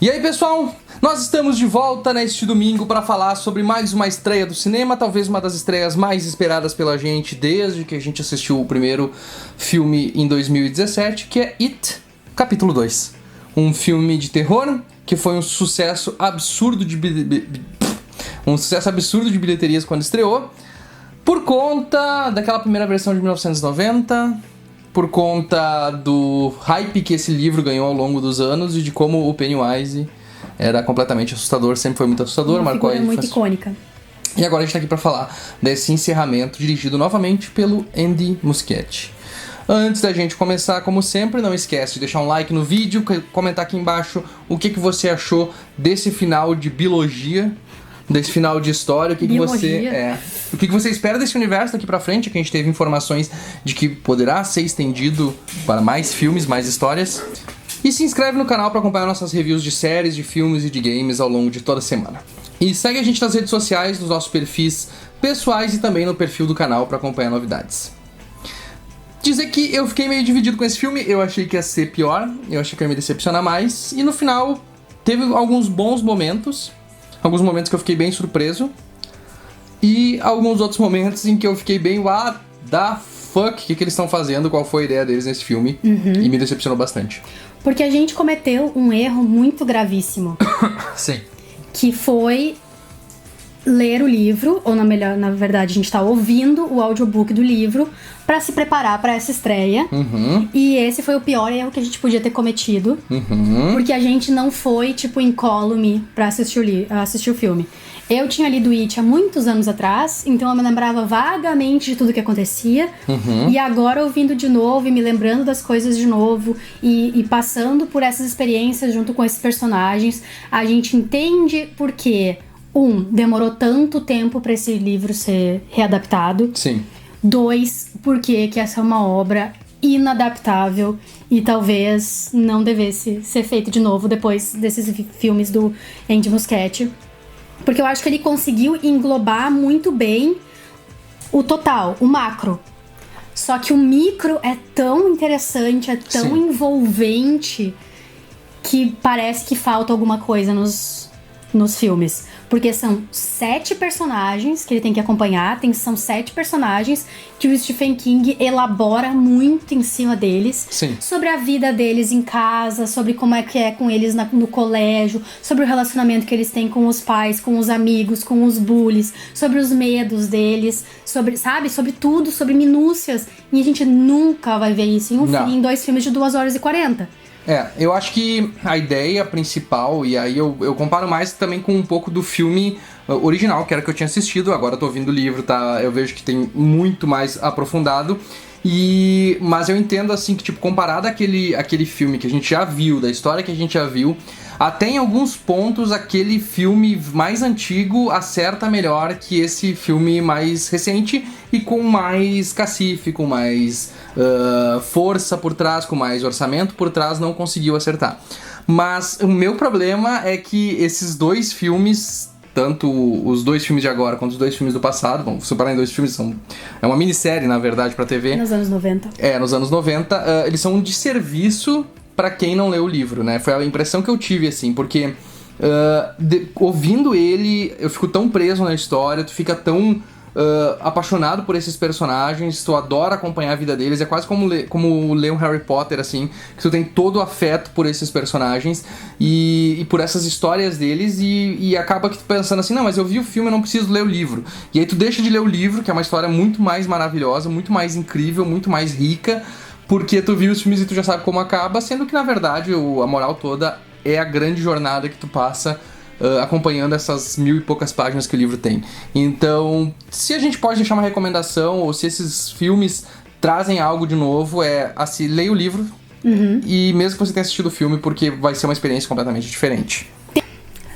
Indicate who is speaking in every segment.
Speaker 1: E aí, pessoal, nós estamos de volta neste domingo para falar sobre mais uma estreia do cinema, talvez uma das estreias mais esperadas pela gente desde que a gente assistiu o primeiro filme em 2017, que é It, capítulo 2. Um filme de terror que foi um sucesso absurdo de bilheterias quando estreou, por conta daquela primeira versão de 1990, por conta do hype que esse livro ganhou ao longo dos anos e de como o Pennywise era completamente assustador, sempre foi muito assustador.
Speaker 2: Uma
Speaker 1: marcou
Speaker 2: figura muito icônica.
Speaker 1: E agora a gente tá aqui pra falar desse encerramento dirigido novamente pelo Andy Muschietti. Antes da gente começar, como sempre, não esquece de deixar um like no vídeo, comentar aqui embaixo o que você achou desse final de biologia, desse final de história, o que você espera desse universo daqui pra frente, que a gente teve informações de que poderá ser estendido para mais filmes, mais histórias. E se inscreve no canal para acompanhar nossas reviews de séries, de filmes e de games ao longo de toda a semana. E segue a gente nas redes sociais, nos nossos perfis pessoais e também no perfil do canal para acompanhar novidades. Dizer que eu fiquei meio dividido com esse filme, eu achei que ia ser pior, eu achei que ia me decepcionar mais, e no final teve alguns bons momentos, alguns momentos que eu fiquei bem surpreso, e alguns outros momentos em que eu fiquei bem, what the fuck, o que eles estão fazendo, qual foi a ideia deles nesse filme, e me decepcionou bastante.
Speaker 2: Porque a gente cometeu um erro muito gravíssimo.
Speaker 1: Sim.
Speaker 2: Que foi ler o livro, ou na verdade a gente tá ouvindo o audiobook do livro pra se preparar pra essa estreia. E esse foi o pior erro que a gente podia ter cometido. Porque a gente não foi, tipo, incólume pra assistir o filme. Eu tinha lido It há muitos anos atrás, então eu me lembrava vagamente de tudo que acontecia. E agora, ouvindo de novo e me lembrando das coisas de novo e passando por essas experiências junto com esses personagens, a gente entende por que, demorou tanto tempo pra esse livro ser readaptado.
Speaker 1: Sim.
Speaker 2: 2, por que essa é uma obra inadaptável e talvez não devesse ser feito de novo depois desses filmes do Andy Muschietti. Porque eu acho que ele conseguiu englobar muito bem o total, o macro. Só que o micro é tão interessante, é tão envolvente, que parece que falta alguma coisa nos filmes. Porque são 7 personagens que ele tem que acompanhar, são 7 personagens que o Stephen King elabora muito em cima deles.
Speaker 1: Sim.
Speaker 2: Sobre a vida deles em casa, sobre como é que é com eles no colégio, sobre o relacionamento que eles têm com os pais, com os amigos, com os bullies, sobre os medos deles, sobre tudo, sobre minúcias. E a gente nunca vai ver isso em 2 filmes de 2 horas e 40.
Speaker 1: Eu acho que a ideia principal, e aí eu comparo mais também com um pouco do filme original, que era que eu tinha assistido, agora eu tô ouvindo o livro, tá? Eu vejo que tem muito mais aprofundado, mas eu entendo assim que, tipo, comparado àquele filme que a gente já viu, da história que a gente já viu, até em alguns pontos aquele filme mais antigo acerta melhor que esse filme mais recente e com mais cacife, com mais força por trás, com mais orçamento por trás, não conseguiu acertar. Mas o meu problema é que esses 2 filmes, tanto os 2 filmes de agora quanto os 2 filmes do passado, vamos separar em 2 filmes, é uma minissérie, na verdade, pra TV.
Speaker 2: Nos anos 90.
Speaker 1: Nos anos 90, eles são um desserviço pra quem não leu o livro, né? Foi a impressão que eu tive, assim, porque ouvindo ele, eu fico tão preso na história, tu fica tão apaixonado por esses personagens, tu adora acompanhar a vida deles, é quase como ler um Harry Potter, assim, que tu tem todo o afeto por esses personagens e por essas histórias deles e acaba que tu pensando assim, não, mas eu vi o filme, eu não preciso ler o livro. E aí tu deixa de ler o livro, que é uma história muito mais maravilhosa, muito mais incrível, muito mais rica, porque tu viu os filmes e tu já sabe como acaba, sendo que na verdade a moral toda é a grande jornada que tu passa acompanhando essas 1000 e poucas páginas que o livro tem. Então, se a gente pode deixar uma recomendação, ou se esses filmes trazem algo de novo, assim, leia o livro, e mesmo que você tenha assistido o filme, porque vai ser uma experiência completamente diferente.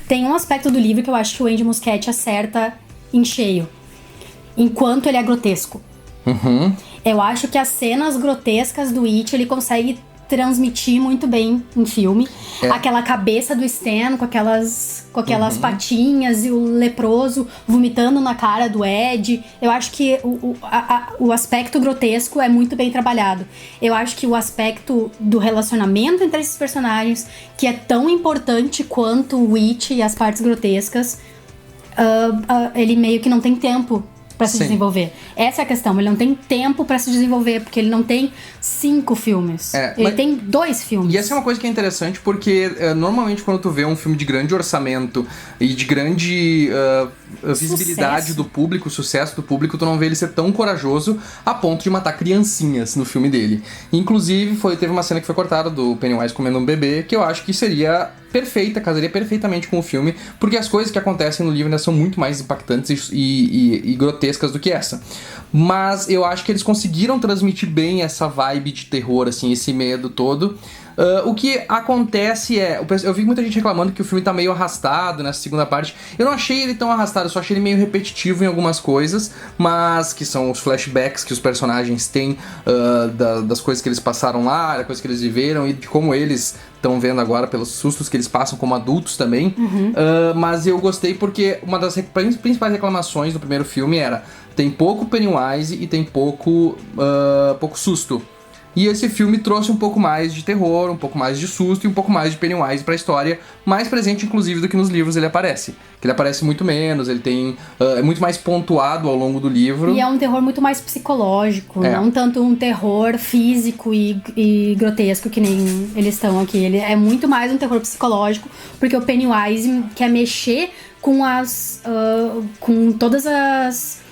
Speaker 2: Tem um aspecto do livro que eu acho que o Andy Muschietti acerta em cheio, enquanto ele é grotesco. Eu acho que as cenas grotescas do It ele consegue transmitir muito bem em filme. Aquela cabeça do Stan com aquelas patinhas e o leproso vomitando na cara do Ed. Eu acho que o aspecto grotesco é muito bem trabalhado. Eu acho que o aspecto do relacionamento entre esses personagens, que é tão importante quanto o Witch e as partes grotescas, ele meio que não tem tempo pra se desenvolver. Essa é a questão. Ele não tem tempo pra se desenvolver, porque ele não tem 5 filmes. Ele tem 2 filmes.
Speaker 1: E essa é uma coisa que é interessante, porque normalmente quando tu vê um filme de grande orçamento e de grande visibilidade do público, sucesso do público, tu não vê ele ser tão corajoso a ponto de matar criancinhas no filme dele. Inclusive, teve uma cena que foi cortada do Pennywise comendo um bebê, que eu acho que seria perfeita, casaria perfeitamente com o filme, porque as coisas que acontecem no livro ainda são muito mais impactantes e grotescas do que essa. Mas eu acho que eles conseguiram transmitir bem essa vibe de terror, assim, esse medo todo. O que acontece eu vi muita gente reclamando que o filme tá meio arrastado nessa segunda parte. Eu não achei ele tão arrastado, eu só achei ele meio repetitivo em algumas coisas, mas que são os flashbacks que os personagens têm das coisas que eles passaram lá, das coisas que eles viveram e de como eles estão vendo agora pelos sustos que eles passam como adultos também. Mas eu gostei porque uma das principais reclamações do primeiro filme era: tem pouco Pennywise e tem pouco susto. E esse filme trouxe um pouco mais de terror, um pouco mais de susto e um pouco mais de Pennywise pra história, mais presente inclusive do que nos livros ele aparece. Que ele aparece muito menos, ele tem é muito mais pontuado ao longo do livro.
Speaker 2: E é um terror muito mais psicológico, não tanto um terror físico e grotesco que nem eles estão aqui. Ele é muito mais um terror psicológico, porque o Pennywise quer mexer com com todas as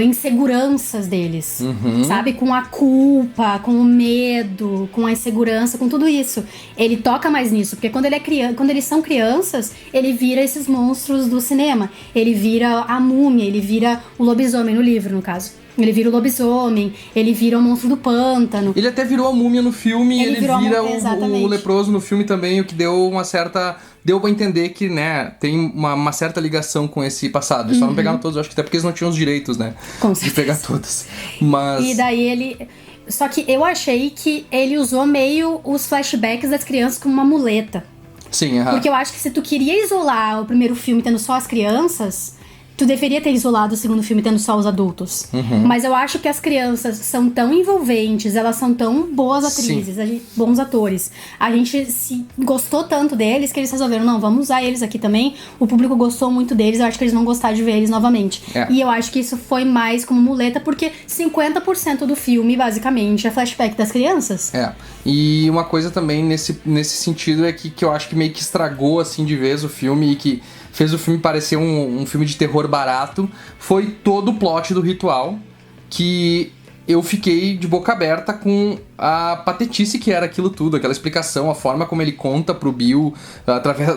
Speaker 2: inseguranças deles, sabe? Com a culpa, com o medo, com a insegurança, com tudo isso. Ele toca mais nisso, porque quando eles são crianças, ele vira esses monstros do cinema. Ele vira a múmia, ele vira o lobisomem no livro, no caso. Ele vira o lobisomem, ele vira o monstro do pântano.
Speaker 1: Ele até virou a múmia no filme, ele vira o leproso no filme também, o que deu uma certa... Deu pra entender que, né, tem uma certa ligação com esse passado. Eles só não pegaram todos, eu acho que até porque eles não tinham os direitos, né? De pegar todos. Mas...
Speaker 2: E daí ele... Só que eu achei que ele usou meio os flashbacks das crianças como uma muleta.
Speaker 1: Sim,
Speaker 2: Porque eu acho que se tu queria isolar o primeiro filme tendo só as crianças, tu deveria ter isolado o segundo filme tendo só os adultos. Mas eu acho que as crianças são tão envolventes, elas são tão boas atrizes, bons atores. A gente se gostou tanto deles que eles resolveram, não, vamos usar eles aqui também. O público gostou muito deles, eu acho que eles vão gostar de ver eles novamente. E eu acho que isso foi mais como muleta, porque 50% do filme, basicamente, é flashback das crianças.
Speaker 1: E uma coisa também nesse sentido é que eu acho que meio que estragou, assim, de vez o filme e que fez o filme parecer um filme de terror barato, foi todo o plot do ritual, que eu fiquei de boca aberta com a patetice que era aquilo tudo, aquela explicação, a forma como ele conta pro Bill,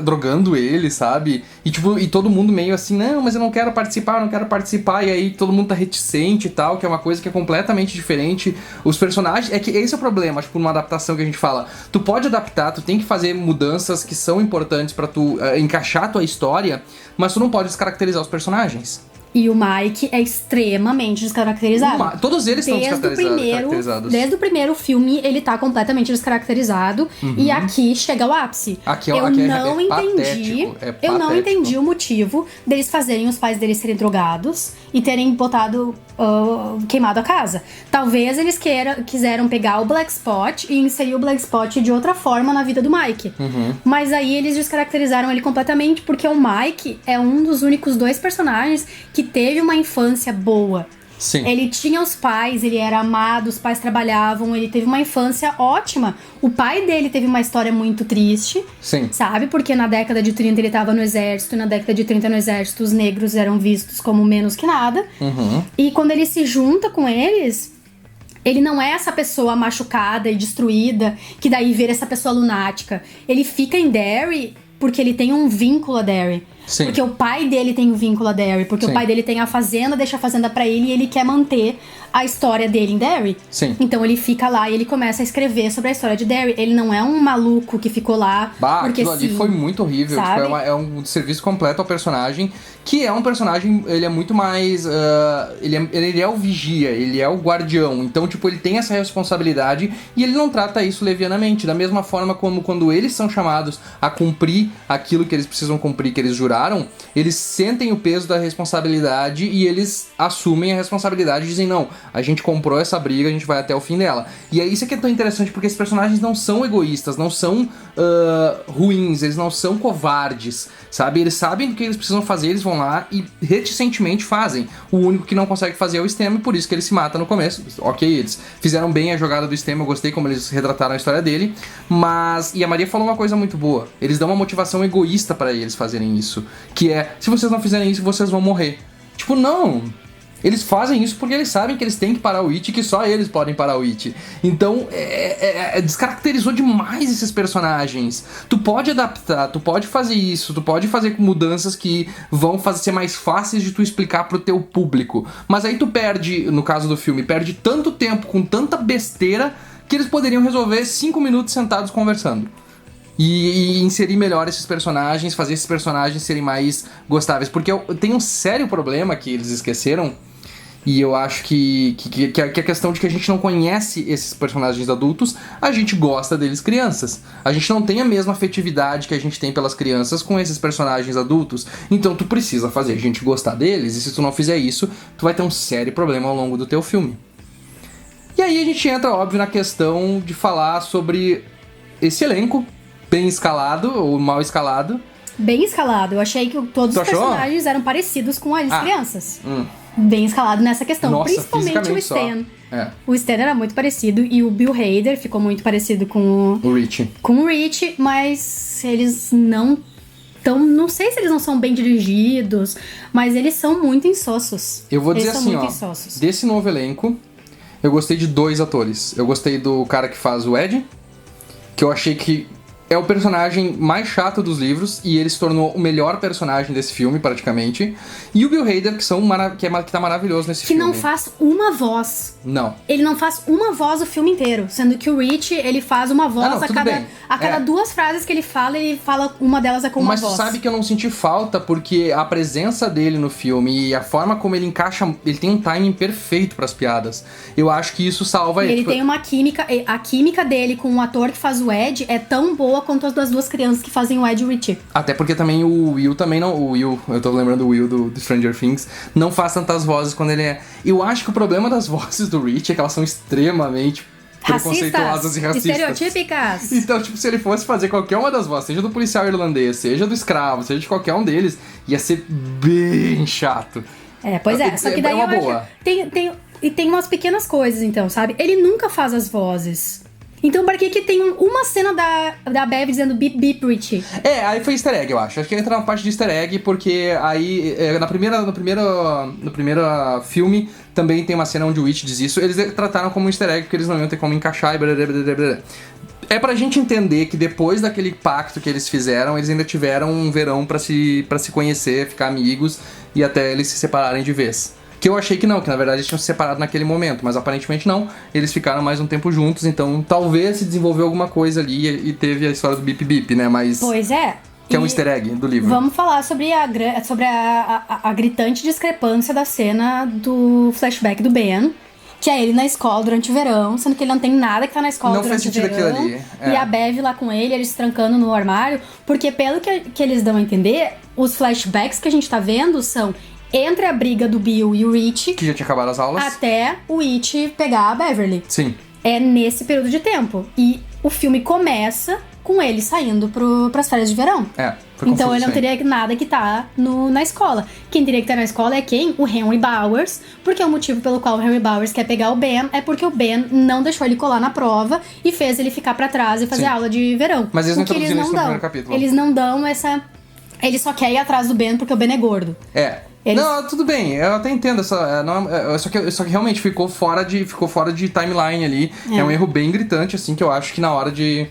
Speaker 1: drogando ele, sabe? E todo mundo meio assim, não, mas eu não quero participar, e aí todo mundo tá reticente e tal, que é uma coisa que é completamente diferente. Os personagens, é que esse é o problema, acho que numa adaptação que a gente fala, tu pode adaptar, tu tem que fazer mudanças que são importantes pra tu encaixar a tua história, mas tu não pode descaracterizar os personagens.
Speaker 2: E o Mike é extremamente descaracterizado.
Speaker 1: Todos eles estão descaracterizados.
Speaker 2: Desde o primeiro filme, ele tá completamente descaracterizado. E aqui chega ao ápice. Eu não entendi o motivo deles fazerem os pais deles serem drogados e terem queimado a casa. Talvez eles quiseram pegar o Black Spot e inserir o Black Spot de outra forma na vida do Mike. Mas aí eles descaracterizaram ele completamente, porque o Mike é um dos únicos 2 personagens que teve uma infância boa.
Speaker 1: Sim.
Speaker 2: Ele tinha os pais, ele era amado, os pais trabalhavam, ele teve uma infância ótima. O pai dele teve uma história muito triste,
Speaker 1: sim,
Speaker 2: sabe? Porque na década de 30 ele tava no exército, e na década de 30 no exército os negros eram vistos como menos que nada. E quando ele se junta com eles, ele não é essa pessoa machucada e destruída, que daí vira essa pessoa lunática. Ele fica em Derry porque ele tem um vínculo a Derry.
Speaker 1: Sim.
Speaker 2: Porque o pai dele tem o vínculo a Derry. Porque
Speaker 1: Sim.
Speaker 2: o pai dele tem a fazenda, deixa a fazenda pra ele e ele quer manter a história dele em Derry.
Speaker 1: Sim.
Speaker 2: Então ele fica lá e ele começa a escrever sobre a história de Derry. Ele não é um maluco que ficou lá porque
Speaker 1: aquilo ali
Speaker 2: sim,
Speaker 1: foi muito horrível.
Speaker 2: sabe?
Speaker 1: Tipo, é um serviço completo ao personagem, que é um personagem, ele é muito mais... ele é o vigia, ele é o guardião. Então, tipo, ele tem essa responsabilidade e ele não trata isso levianamente. Da mesma forma como quando eles são chamados a cumprir aquilo que eles precisam cumprir, que eles juraram, eles sentem o peso da responsabilidade e eles assumem a responsabilidade e dizem, não, a gente comprou essa briga, a gente vai até o fim dela. E é isso que é tão interessante, porque esses personagens não são egoístas, não são ruins, eles não são covardes, sabe? Eles sabem do que eles precisam fazer, eles vão lá e reticentemente fazem. O único que não consegue fazer é o Stem, por isso que ele se mata no começo. Ok, eles fizeram bem a jogada do Stem, eu gostei como eles retrataram a história dele, mas... E a Maria falou uma coisa muito boa, eles dão uma motivação egoísta pra eles fazerem isso, que é, se vocês não fizerem isso, vocês vão morrer. Tipo, não... Eles fazem isso porque eles sabem que eles têm que parar o It e que só eles podem parar o It. Então, descaracterizou demais esses personagens. Tu pode adaptar, tu pode fazer isso, tu pode fazer mudanças que vão ser mais fáceis de tu explicar pro teu público. Mas aí tu perde, no caso do filme, perde tanto tempo com tanta besteira que eles poderiam resolver 5 minutos sentados conversando. E inserir melhor esses personagens, fazer esses personagens serem mais gostáveis. Porque tem um sério problema que eles esqueceram. E eu acho que a questão de que a gente não conhece esses personagens adultos, a gente gosta deles crianças. A gente não tem a mesma afetividade que a gente tem pelas crianças com esses personagens adultos. Então tu precisa fazer a gente gostar deles, e se tu não fizer isso, tu vai ter um sério problema ao longo do teu filme. E aí a gente entra, óbvio, na questão de falar sobre esse elenco bem escalado, ou mal escalado.
Speaker 2: Bem escalado. Eu achei que todos
Speaker 1: Tu
Speaker 2: os
Speaker 1: achou?
Speaker 2: personagens eram parecidos com as crianças. Bem escalado nessa questão.
Speaker 1: Nossa,
Speaker 2: principalmente o
Speaker 1: fisicamente
Speaker 2: Stan.
Speaker 1: só. É.
Speaker 2: O Stan era muito parecido e o Bill Hader ficou muito parecido com
Speaker 1: O Rich.
Speaker 2: o Rich, mas eles não tão... Não sei se eles não são bem dirigidos, mas eles são muito insossos.
Speaker 1: Eu vou dizer
Speaker 2: eles
Speaker 1: assim,
Speaker 2: são muito
Speaker 1: ó,
Speaker 2: insossos.
Speaker 1: desse novo elenco, eu gostei de 2 atores. Eu gostei do cara que faz o Ed, que eu achei que é o personagem mais chato dos livros e ele se tornou o melhor personagem desse filme, praticamente. E o Bill Hader, que tá maravilhoso nesse
Speaker 2: Que
Speaker 1: filme.
Speaker 2: não faz uma voz.
Speaker 1: Não.
Speaker 2: Ele não faz uma voz o filme inteiro, sendo que o Rich, ele faz uma voz
Speaker 1: não,
Speaker 2: a
Speaker 1: tudo
Speaker 2: cada
Speaker 1: bem.
Speaker 2: a 2 frases que ele fala uma delas é com uma
Speaker 1: Mas
Speaker 2: voz.
Speaker 1: tu sabe que eu não senti falta porque a presença dele no filme e a forma como ele encaixa, ele tem um timing perfeito pras piadas. Eu acho que isso salva
Speaker 2: E
Speaker 1: ele.
Speaker 2: ele
Speaker 1: Tipo,
Speaker 2: tem uma química, a química dele com o ator que faz o Ed é tão boa quanto as das 2 crianças que fazem o Ed e o Richie.
Speaker 1: até porque também o Will também não... O Will, eu tô lembrando do Will do Stranger Things, não faz tantas vozes quando ele é... Eu acho que o problema das vozes do Rich é que elas são extremamente preconceituosas e racistas.
Speaker 2: Estereotípicas.
Speaker 1: Então, tipo, se ele fosse fazer qualquer uma das vozes, seja do policial irlandês, seja do escravo, seja de qualquer um deles, ia ser bem chato.
Speaker 2: Pois é. Só que daí
Speaker 1: uma
Speaker 2: eu
Speaker 1: boa.
Speaker 2: acho... Tem umas pequenas coisas, então, sabe? Ele nunca faz as vozes. Então, pra que tem uma cena da Bev dizendo beep beep Richie?
Speaker 1: Aí foi easter egg, eu acho. Acho que entra na parte de easter egg, porque aí, no primeiro filme, também tem uma cena onde o Witch diz isso. Eles trataram como um easter egg, porque eles não iam ter como encaixar e blá, blá, blá, blá. É pra gente entender que depois daquele pacto que eles fizeram, eles ainda tiveram um verão pra se conhecer, ficar amigos, e até eles se separarem de vez. Que eu achei que não, que na verdade eles tinham se separado naquele momento, mas aparentemente não. Eles ficaram mais um tempo juntos, então talvez se desenvolveu alguma coisa ali e teve a história do Bip Bip, né? Mas...
Speaker 2: Pois é.
Speaker 1: Que é um easter egg do livro.
Speaker 2: Vamos falar sobre a gritante discrepância da cena do flashback do Ben, que é ele na escola durante o verão, sendo que ele não tem nada que tá na escola
Speaker 1: Não fez
Speaker 2: durante o
Speaker 1: sentido
Speaker 2: verão.
Speaker 1: aquilo ali,
Speaker 2: E a Bev lá com ele, eles trancando no armário, porque pelo que eles dão a entender, os flashbacks que a gente tá vendo são entre a briga do Bill e o Rich,
Speaker 1: que já tinha acabado as aulas,
Speaker 2: até o It pegar a Beverly.
Speaker 1: Sim.
Speaker 2: É nesse período de tempo. E o filme começa com ele saindo pras férias de verão.
Speaker 1: Foi
Speaker 2: então
Speaker 1: confuso,
Speaker 2: ele não teria nada que tá na escola. Quem teria que estar na escola é quem? O Henry Bowers, porque o motivo pelo qual o Henry Bowers quer pegar o Ben é porque o Ben não deixou ele colar na prova e fez ele ficar pra trás e fazer aula de verão.
Speaker 1: Mas eles não
Speaker 2: o que eles
Speaker 1: introduziram
Speaker 2: não
Speaker 1: isso no
Speaker 2: dão.
Speaker 1: primeiro capítulo.
Speaker 2: Eles não dão essa... Ele só quer ir atrás do Ben porque o Ben é gordo.
Speaker 1: Não, tudo bem, eu até entendo só que realmente ficou fora de timeline ali. É um erro bem gritante, assim, que eu acho que na hora de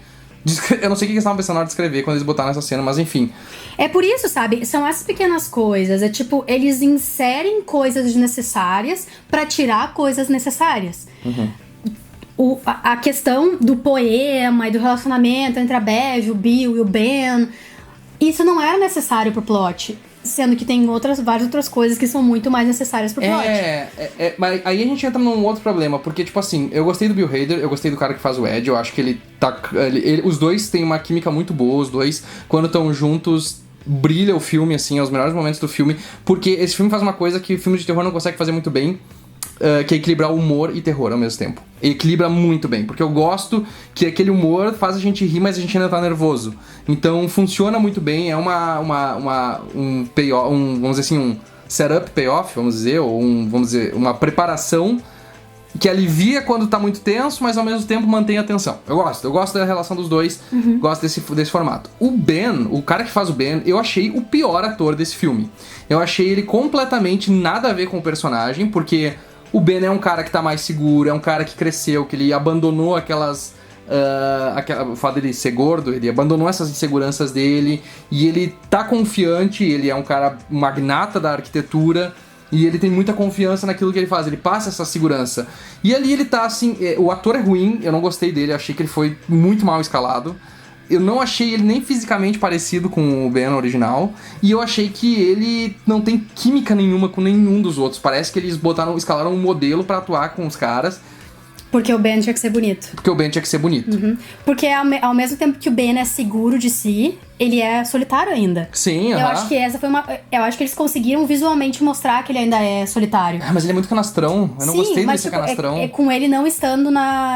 Speaker 1: Eu não sei o que eles estavam pensando na hora de escrever quando eles botaram essa cena, mas enfim.
Speaker 2: É por isso, sabe? São essas pequenas coisas. É tipo, eles inserem coisas desnecessárias pra tirar coisas necessárias. A questão do poema e do relacionamento entre a Bev, o Bill e o Ben, isso não era necessário pro plot. Sendo que tem várias outras coisas que são muito mais necessárias pro plot.
Speaker 1: Mas aí a gente entra num outro problema, porque, tipo assim, eu gostei do Bill Hader, eu gostei do cara que faz o Ed, eu acho que ele tá... os dois têm uma química muito boa, os dois, quando estão juntos, brilha o filme, assim, é os melhores momentos do filme, porque esse filme faz uma coisa que filmes de terror não consegue fazer muito bem, que é equilibrar humor e terror ao mesmo tempo. Equilibra muito bem, porque eu gosto que aquele humor faz a gente rir, mas a gente ainda tá nervoso. Então funciona muito bem, é um payoff, vamos dizer assim, um setup payoff, vamos dizer, ou uma preparação que alivia quando tá muito tenso, mas ao mesmo tempo mantém a tensão. Eu gosto da relação dos dois, gosto desse formato. O Ben, o cara que faz o Ben, eu achei o pior ator desse filme. Eu achei ele completamente nada a ver com o personagem, porque o Ben é um cara que tá mais seguro, é um cara que cresceu, que ele abandonou o fato dele ser gordo, ele abandonou essas inseguranças dele, e ele tá confiante, ele é um cara magnata da arquitetura, e ele tem muita confiança naquilo que ele faz, ele passa essa segurança. E ali ele tá assim, o ator é ruim, eu não gostei dele, achei que ele foi muito mal escalado. Eu não achei ele nem fisicamente parecido com o Ben original. E eu achei que ele não tem química nenhuma com nenhum dos outros. Parece que eles escalaram um modelo pra atuar com os caras.
Speaker 2: Porque o Ben tinha que ser bonito. Porque ao mesmo tempo que o Ben é seguro de si, ele é solitário ainda.
Speaker 1: Sim,
Speaker 2: Eu acho que essa foi eu acho que eles conseguiram visualmente mostrar que ele ainda é solitário.
Speaker 1: Mas ele é muito canastrão. Eu não gostei desse canastrão.
Speaker 2: É com ele não estando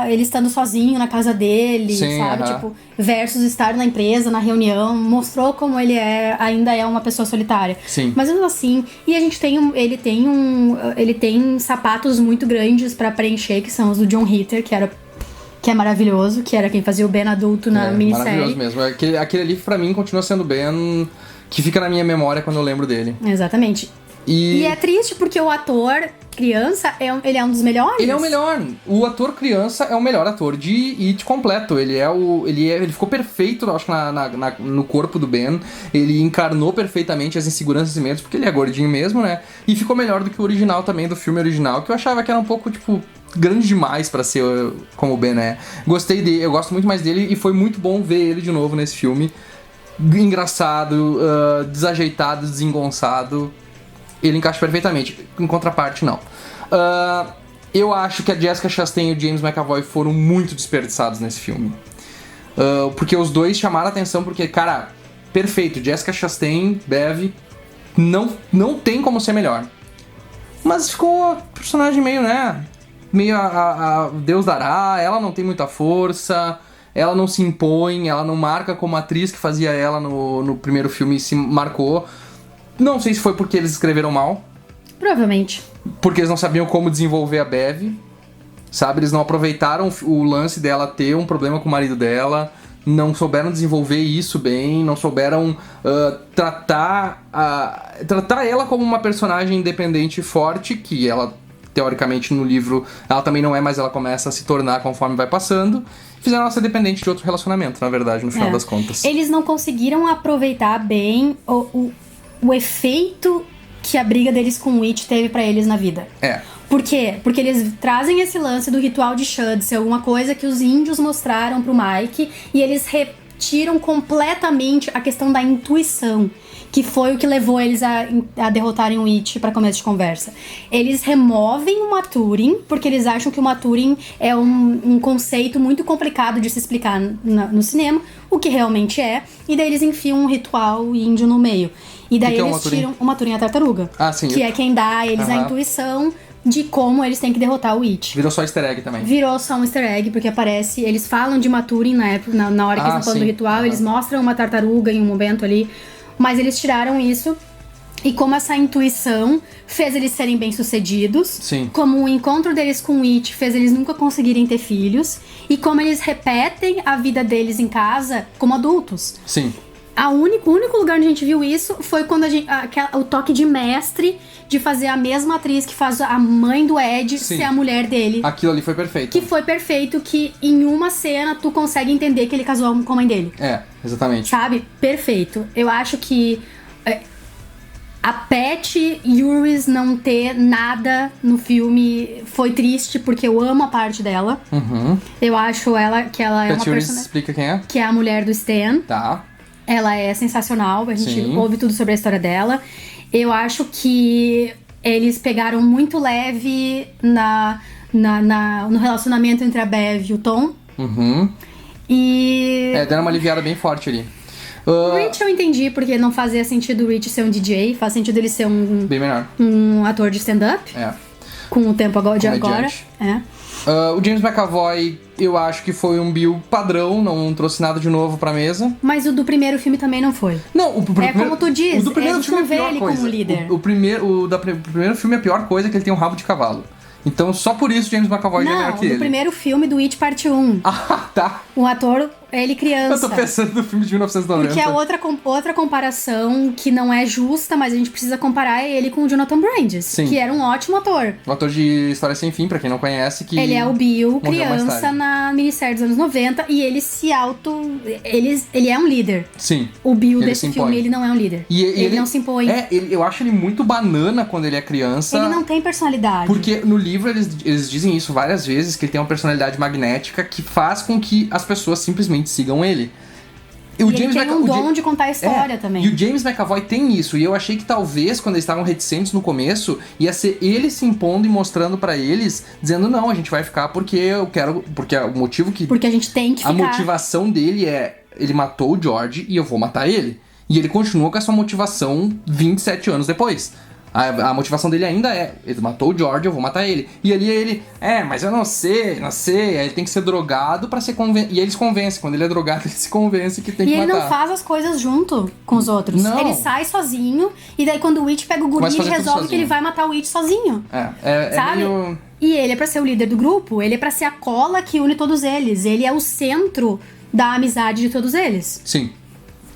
Speaker 2: ele estando sozinho na casa dele,
Speaker 1: sim,
Speaker 2: sabe? Tipo, versus estar na empresa, na reunião. Mostrou como ele ainda é uma pessoa solitária.
Speaker 1: Sim.
Speaker 2: Mas mesmo assim, e a gente tem ele tem sapatos muito grandes pra preencher, que são os do John Ritter, que é maravilhoso, que era quem fazia o Ben adulto na minissérie.
Speaker 1: Maravilhoso mesmo. Aquele ali, pra mim, continua sendo o Ben que fica na minha memória quando eu lembro dele.
Speaker 2: Exatamente. E é triste porque o ator criança, ele é um dos melhores.
Speaker 1: Ele é o melhor. O ator criança é o melhor ator de It completo. Ele ficou perfeito, acho que no corpo do Ben. Ele encarnou perfeitamente as inseguranças e medos, porque ele é gordinho mesmo, né? E ficou melhor do que o original também, do filme original, que eu achava que era um pouco, tipo, grande demais pra ser como o Ben é. Gostei dele, eu gosto muito mais dele, e foi muito bom ver ele de novo nesse filme. Engraçado, desajeitado, desengonçado. Ele encaixa perfeitamente. Em contraparte, não. Eu acho que a Jessica Chastain e o James McAvoy foram muito desperdiçados nesse filme. Porque os dois chamaram a atenção, porque, cara, perfeito. Jessica Chastain, Bev, não tem como ser melhor. Mas ficou um personagem meio, né? Meio a Deus dará, ela não tem muita força, ela não se impõe, ela não marca como a atriz que fazia ela no primeiro filme se marcou. Não sei se foi porque eles escreveram mal.
Speaker 2: Provavelmente.
Speaker 1: Porque eles não sabiam como desenvolver a Bev, sabe? Eles não aproveitaram o lance dela ter um problema com o marido dela, não souberam desenvolver isso bem, não souberam tratar ela como uma personagem independente e forte, que ela, teoricamente, no livro, ela também não é, mas ela começa a se tornar conforme vai passando. Fizeram ela ser dependente de outro relacionamento, na verdade, no final das contas.
Speaker 2: Eles não conseguiram aproveitar bem o efeito que a briga deles com o Witch teve pra eles na vida. Por quê? Porque eles trazem esse lance do ritual de Shud ser alguma coisa que os índios mostraram pro Mike, e eles retiram completamente a questão da intuição, que foi o que levou eles a derrotarem o Witch pra começo de conversa. Eles removem o Maturin, porque eles acham que o Maturin é um conceito muito complicado de se explicar no cinema, o que realmente é, e daí eles enfiam um ritual índio no meio. E daí eles tiram o Maturin, a tartaruga.
Speaker 1: Sim.
Speaker 2: Que é quem dá a eles a intuição de como eles têm que derrotar o Witch.
Speaker 1: Virou só easter egg também.
Speaker 2: Virou só um easter egg, porque aparece... Eles falam de Maturin na hora que eles estão falando do ritual, eles mostram uma tartaruga em um momento ali, mas eles tiraram isso, e como essa intuição fez eles serem bem-sucedidos,
Speaker 1: Sim.
Speaker 2: Como o encontro deles com o Witch fez eles nunca conseguirem ter filhos, e como eles repetem a vida deles em casa como adultos.
Speaker 1: Sim.
Speaker 2: O único lugar onde a gente viu isso foi quando o toque de mestre de fazer a mesma atriz que faz a mãe do Ed ser a mulher dele.
Speaker 1: Aquilo ali foi perfeito.
Speaker 2: Que foi perfeito, que em uma cena tu consegue entender que ele casou com a mãe dele.
Speaker 1: Exatamente.
Speaker 2: Sabe? Perfeito. Eu acho que a Pat Uris não ter nada no filme foi triste, porque eu amo a parte dela. Eu acho que ela é uma personagem...
Speaker 1: explica quem é?
Speaker 2: Que é a mulher do Stan.
Speaker 1: Tá.
Speaker 2: Ela é sensacional, a gente ouve tudo sobre a história dela. Eu acho que eles pegaram muito leve no relacionamento entre a Bev e o Tom. E...
Speaker 1: deram uma aliviada bem forte ali.
Speaker 2: O Rich eu entendi, porque não fazia sentido o Rich ser um DJ, faz sentido ele ser
Speaker 1: bem menor.
Speaker 2: Um ator de stand-up. Com o tempo de agora.
Speaker 1: O James McAvoy, eu acho que foi um Bill padrão, não trouxe nada de novo pra mesa.
Speaker 2: Mas o do primeiro filme também não foi.
Speaker 1: Não,
Speaker 2: como tu diz,
Speaker 1: o do primeiro
Speaker 2: a gente
Speaker 1: filme
Speaker 2: não vê ele
Speaker 1: coisa.
Speaker 2: como líder.
Speaker 1: O primeiro filme, a pior coisa é que ele tem um rabo de cavalo. Então, só por isso James McAvoy já é melhor que ele.
Speaker 2: Não, no primeiro filme do It Parte 1.
Speaker 1: Ah, tá.
Speaker 2: O ator, ele criança.
Speaker 1: Eu tô pensando no filme de 1990.
Speaker 2: Porque é outra comparação que não é justa, mas a gente precisa comparar ele com o Jonathan Brandis, que era um ótimo ator.
Speaker 1: Um ator de História Sem Fim, pra quem não conhece. Que
Speaker 2: ele é o Bill, criança na minissérie dos anos 90, e ele ele é um líder.
Speaker 1: Sim.
Speaker 2: O Bill desse filme, ele não é um líder.
Speaker 1: E
Speaker 2: ele não se impõe.
Speaker 1: Eu acho ele muito banana quando ele é criança.
Speaker 2: Ele não tem personalidade.
Speaker 1: Porque no livro eles dizem isso várias vezes, que ele tem uma personalidade magnética que faz com que as pessoas simplesmente sigam ele.
Speaker 2: Ele tem um dom de contar a história também.
Speaker 1: E o James McAvoy tem isso. E eu achei que talvez, quando eles estavam reticentes no começo, ia ser ele se impondo e mostrando pra eles, dizendo, não, a gente vai ficar porque eu quero... Porque o motivo que...
Speaker 2: Porque a gente tem que ficar...
Speaker 1: A motivação dele é, ele matou o George e eu vou matar ele. E ele continua com essa motivação 27 anos depois. A motivação dele ainda é, ele matou o George, eu vou matar ele. E ali ele, mas eu não sei. Aí ele tem que ser drogado pra ser convencido. E eles convencem, quando ele é drogado, ele se convence que tem que matar.
Speaker 2: E ele não faz as coisas junto com os outros.
Speaker 1: Não.
Speaker 2: Ele sai sozinho, e daí quando o Witch pega o guri, ele resolve que ele vai matar o Witch sozinho. Sabe?
Speaker 1: Meio...
Speaker 2: E ele é pra ser o líder do grupo, ele é pra ser a cola que une todos eles. Ele é o centro da amizade de todos eles.
Speaker 1: Sim.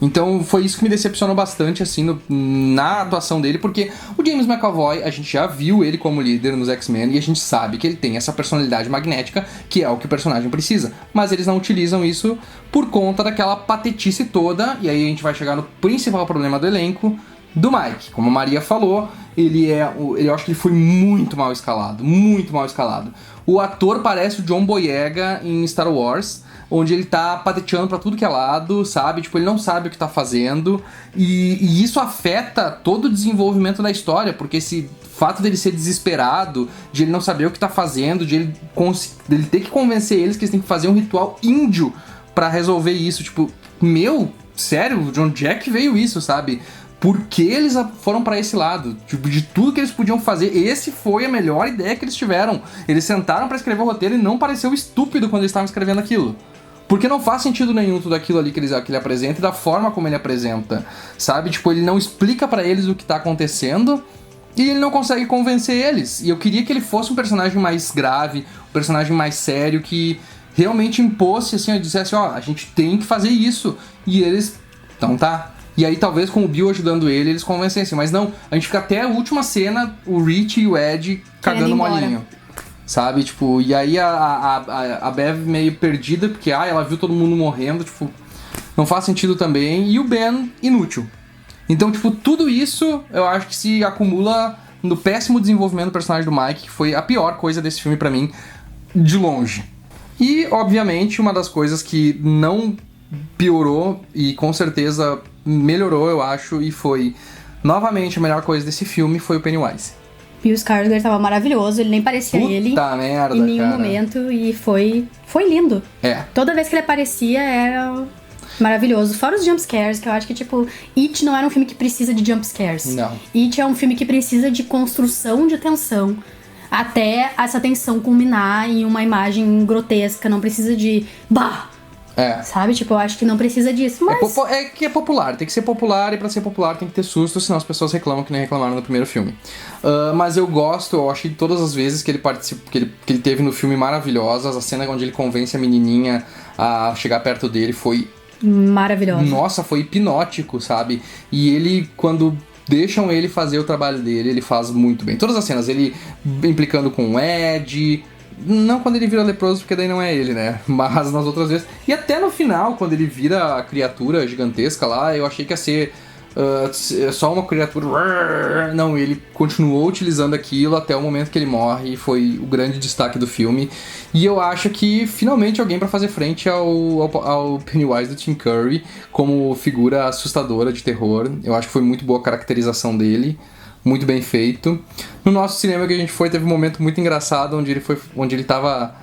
Speaker 1: Então foi isso que me decepcionou bastante, assim, na atuação dele, porque o James McAvoy, a gente já viu ele como líder nos X-Men e a gente sabe que ele tem essa personalidade magnética, que é o que o personagem precisa. Mas eles não utilizam isso por conta daquela patetice toda, e aí a gente vai chegar no principal problema do elenco, do Mike. Como a Maria falou, eu acho que ele foi muito mal escalado, muito mal escalado. O ator parece o John Boyega em Star Wars, onde ele tá pateteando pra tudo que é lado, sabe? Tipo, ele não sabe o que tá fazendo. E isso afeta todo o desenvolvimento da história, porque esse fato dele ser desesperado, de ele não saber o que tá fazendo, de ele ter que convencer eles que eles têm que fazer um ritual índio pra resolver isso. Tipo, sério? De onde é que veio isso, sabe? Por que eles foram pra esse lado? Tipo, de tudo que eles podiam fazer, esse foi a melhor ideia que eles tiveram. Eles sentaram pra escrever o roteiro e não pareceu estúpido quando eles estavam escrevendo aquilo. Porque não faz sentido nenhum tudo aquilo ali que ele apresenta e da forma como ele apresenta, sabe? Tipo, ele não explica pra eles o que tá acontecendo e ele não consegue convencer eles. E eu queria que ele fosse um personagem mais grave, um personagem mais sério, que realmente impôsse, assim, dissesse, a gente tem que fazer isso. E eles, então tá. E aí talvez com o Bill ajudando ele, eles convencessem. Mas não, a gente fica até a última cena, o Rich e o Ed cagando molinho. Sabe, tipo, e aí a Bev meio perdida, porque ela viu todo mundo morrendo, tipo, não faz sentido também. E o Ben, inútil. Então, tipo, tudo isso eu acho que se acumula no péssimo desenvolvimento do personagem do Mike, que foi a pior coisa desse filme pra mim, de longe. E, obviamente, uma das coisas que não piorou e com certeza melhorou, eu acho, e foi novamente a melhor coisa desse filme, foi o Pennywise.
Speaker 2: Bill Skarsgård tava maravilhoso, ele nem parecia ele
Speaker 1: merda,
Speaker 2: em nenhum
Speaker 1: cara.
Speaker 2: momento, e foi lindo. Toda vez que ele aparecia era maravilhoso. Fora os jumpscares, que eu acho que, tipo, It não era um filme que precisa de jumpscares.
Speaker 1: Não.
Speaker 2: It é um filme que precisa de construção de tensão, até essa tensão culminar em uma imagem grotesca, não precisa de sabe? Tipo, eu acho que não precisa disso, mas...
Speaker 1: É que é popular, tem que ser popular, e pra ser popular tem que ter susto, senão as pessoas reclamam que nem reclamaram no primeiro filme. Mas eu achei todas as vezes que ele participa, que ele teve no filme maravilhosas, a cena onde ele convence a menininha a chegar perto dele foi
Speaker 2: maravilhosa.
Speaker 1: Nossa, foi hipnótico, sabe? E ele, quando deixam ele fazer o trabalho dele, ele faz muito bem. Todas as cenas, ele implicando com o Ed... Não quando ele vira leproso, porque daí não é ele, né? Mas nas outras vezes. E até no final, quando ele vira a criatura gigantesca lá, eu achei que ia ser só uma criatura. Não, ele continuou utilizando aquilo até o momento que ele morre. E foi o grande destaque do filme. E eu acho que finalmente alguém pra fazer frente ao Pennywise do Tim Curry como figura assustadora de terror. Eu acho que foi muito boa a caracterização dele. Muito bem feito. No nosso cinema que a gente foi, teve um momento muito engraçado onde ele tava...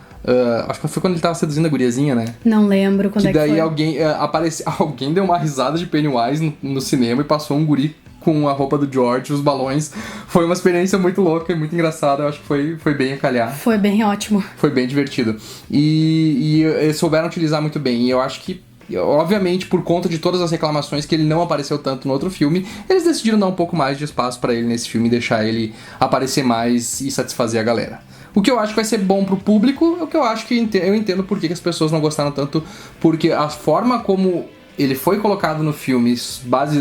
Speaker 1: acho que foi quando ele tava seduzindo a guriazinha, né?
Speaker 2: Não lembro quando é que foi.
Speaker 1: Que daí alguém deu uma risada de Pennywise no cinema e passou um guri com a roupa do George, os balões. Foi uma experiência muito louca e muito engraçada. Eu acho que foi bem a calhar.
Speaker 2: Foi bem ótimo.
Speaker 1: Foi bem divertido. E eles souberam utilizar muito bem. E eu acho que, obviamente, por conta de todas as reclamações que ele não apareceu tanto no outro filme, eles decidiram dar um pouco mais de espaço pra ele nesse filme e deixar ele aparecer mais e satisfazer a galera. O que eu acho que vai ser bom pro público, é o que eu acho que eu entendo por que as pessoas não gostaram tanto, porque a forma como ele foi colocado no filme,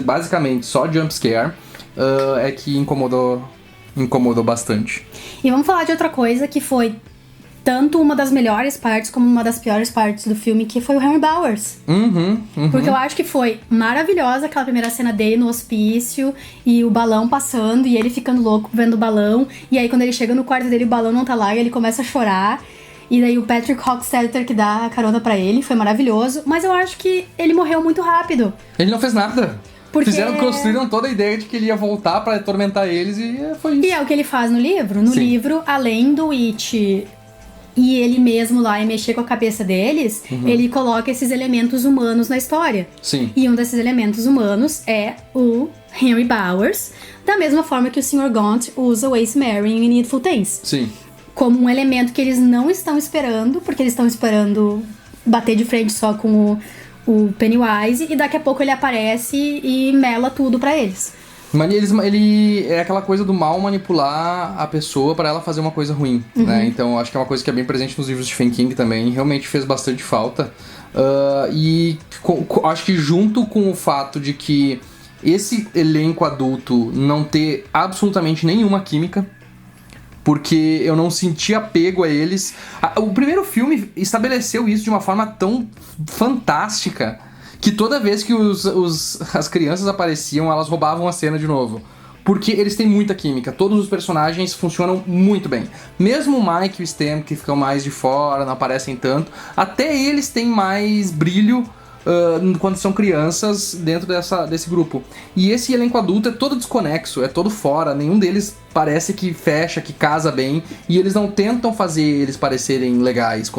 Speaker 1: basicamente só jumpscare, é que incomodou bastante.
Speaker 2: E vamos falar de outra coisa que foi tanto uma das melhores partes como uma das piores partes do filme, que foi o Henry Bowers. Porque eu acho que foi maravilhosa aquela primeira cena dele no hospício, e o balão passando, e ele ficando louco vendo o balão, e aí quando ele chega no quarto dele o balão não tá lá, e ele começa a chorar, e daí o Patrick Hockstetter que dá a carona pra ele, foi maravilhoso, mas eu acho que ele morreu muito rápido.
Speaker 1: Ele não fez nada.
Speaker 2: Porque...
Speaker 1: Construíram toda a ideia de que ele ia voltar pra atormentar eles, e foi isso.
Speaker 2: E é o que ele faz no livro. No livro, além do It... e ele mesmo lá e mexer com a cabeça deles, ele coloca esses elementos humanos na história.
Speaker 1: Sim.
Speaker 2: E um desses elementos humanos é o Henry Bowers, da mesma forma que o Sr. Gaunt usa o Ace Marion em Needful Things.
Speaker 1: Sim.
Speaker 2: Como um elemento que eles não estão esperando, porque eles estão esperando bater de frente só com o Pennywise, e daqui a pouco ele aparece e mela tudo pra eles.
Speaker 1: Mas ele é aquela coisa do mal manipular a pessoa pra ela fazer uma coisa ruim, né? Então acho que é uma coisa que é bem presente nos livros de Stephen King também, realmente fez bastante falta. Acho que junto com o fato de que esse elenco adulto não ter absolutamente nenhuma química, porque eu não senti apego a eles. O primeiro filme estabeleceu isso de uma forma tão fantástica que toda vez que as crianças apareciam, elas roubavam a cena de novo. Porque eles têm muita química, todos os personagens funcionam muito bem. Mesmo o Mike e o Stan, que ficam mais de fora, não aparecem tanto, até eles têm mais brilho quando são crianças dentro desse grupo. E esse elenco adulto é todo desconexo, é todo fora, nenhum deles parece que fecha, que casa bem, e eles não tentam fazer eles parecerem legais,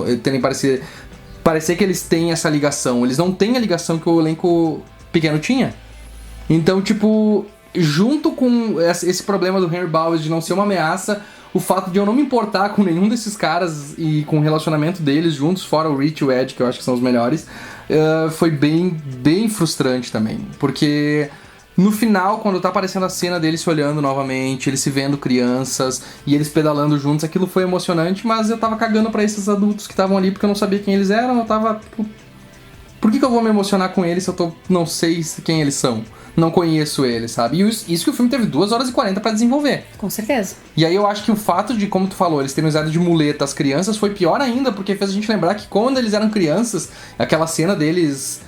Speaker 1: parecer que eles têm essa ligação. Eles não têm a ligação que o elenco pequeno tinha. Então, tipo, junto com esse problema do Henry Bowers de não ser uma ameaça, o fato de eu não me importar com nenhum desses caras e com o relacionamento deles juntos, fora o Rich e o Ed, que eu acho que são os melhores, foi bem, bem frustrante também. Porque no final, quando tá aparecendo a cena deles se olhando novamente, eles se vendo crianças e eles pedalando juntos, aquilo foi emocionante, mas eu tava cagando pra esses adultos que estavam ali porque eu não sabia quem eles eram. Eu tava tipo, por que eu vou me emocionar com eles se eu não sei quem eles são? Não conheço eles, sabe? E isso que o filme teve 2 horas e 40 pra desenvolver.
Speaker 2: Com certeza.
Speaker 1: E aí eu acho que o fato de, como tu falou, eles terem usado de muleta as crianças foi pior ainda, porque fez a gente lembrar que quando eles eram crianças, aquela cena deles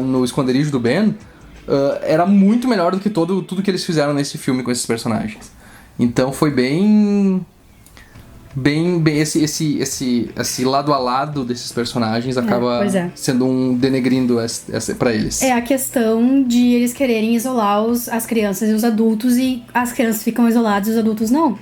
Speaker 1: no esconderijo do Ben, era muito melhor do que tudo que eles fizeram nesse filme com esses personagens. Então foi bem esse lado a lado desses personagens acaba sendo denegrindo pra eles.
Speaker 2: É a questão de eles quererem isolar as crianças e os adultos, e as crianças ficam isoladas e os adultos não.